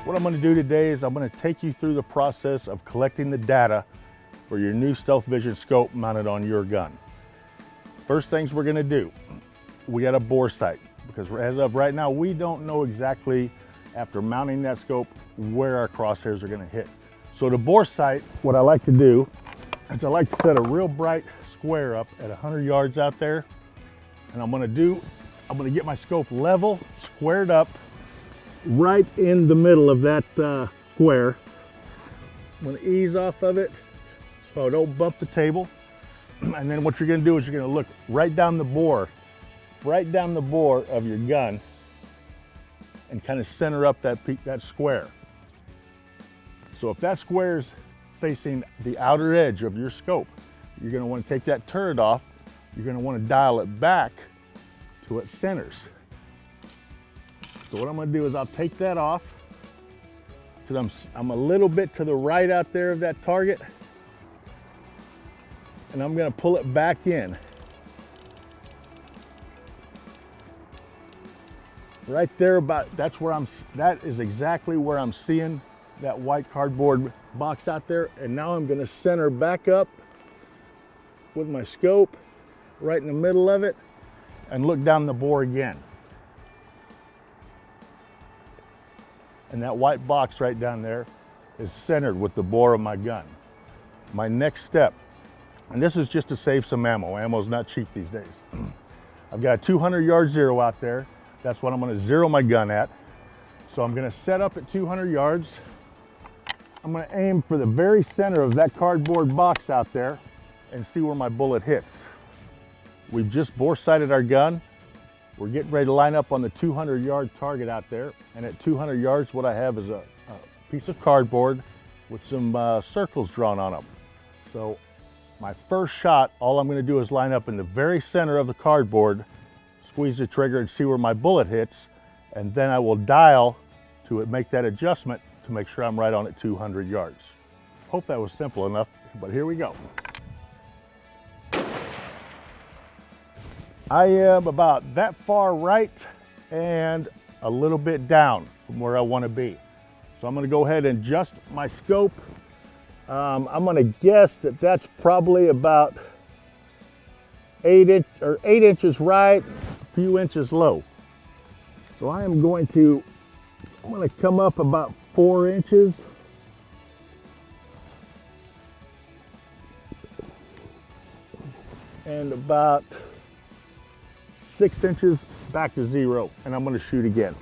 What I'm going to do today is I'm going to take you through the process of collecting the data for your new Stealth Vision scope mounted on your gun. First things we're going to do, we got a bore sight, because as of right now we don't know exactly after mounting that scope where our crosshairs are going to hit. So the bore sight, what I like to do is I like to set a real bright square up at 100 yards out there, and I'm going to get my scope level, squared up right in the middle of that square. I'm going to ease off of it so I don't bump the table. And then what you're going to do is you're going to look right down the bore of your gun and kind of center up that square. So if that square's facing the outer edge of your scope, you're going to want to take that turret off. You're going to want to dial it back to its centers. So what I'm going to do is I'll take that off because I'm a little bit to the right out there of that target, and I'm going to pull it back in. Right there, that is exactly where I'm seeing that white cardboard box out there. And now I'm going to center back up with my scope right in the middle of it and look down the bore again. And that white box right down there is centered with the bore of my gun. My next step, and this is just to save some ammo. Ammo's not cheap these days. I've got a 200 yard zero out there. That's what I'm going to zero my gun at. So I'm going to set up at 200 yards. I'm going to aim for the very center of that cardboard box out there and see where my bullet hits. We've just bore sighted our gun. We're getting ready to line up on the 200 yard target out there. And at 200 yards, what I have is a piece of cardboard with some circles drawn on them. So my first shot, all I'm going to do is line up in the very center of the cardboard, squeeze the trigger and see where my bullet hits, and then I will dial to make that adjustment to make sure I'm right on at 200 yards. Hope that was simple enough, but here we go. I am about that far right and a little bit down from where I want to be. So I'm going to go ahead and adjust my scope. I'm going to guess that that's probably about 8 inches right, a few inches low. So I'm going to come up about 4 inches. And about 6 inches back to zero, and I'm going to shoot again.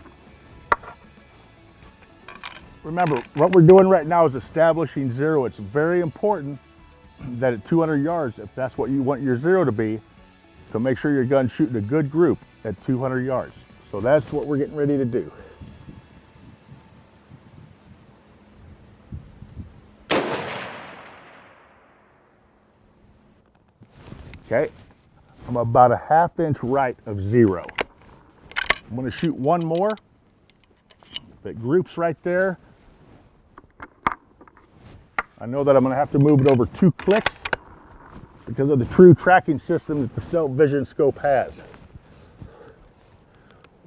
Remember, what we're doing right now is establishing zero. It's very important that at 200 yards, if that's what you want your zero to be, to make sure your gun's shooting a good group at 200 yards. So that's what we're getting ready to do. Okay, I'm about a ½ inch right of zero. I'm going to shoot one more. If it groups right there, I know that I'm going to have to move it over 2 clicks because of the true tracking system that the Stealth Vision scope has.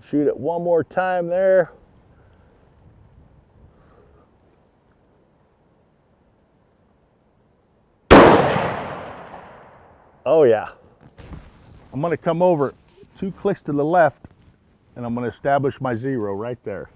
Shoot it one more time there. Oh yeah. I'm going to come over 2 clicks to the left, and I'm going to establish my zero right there.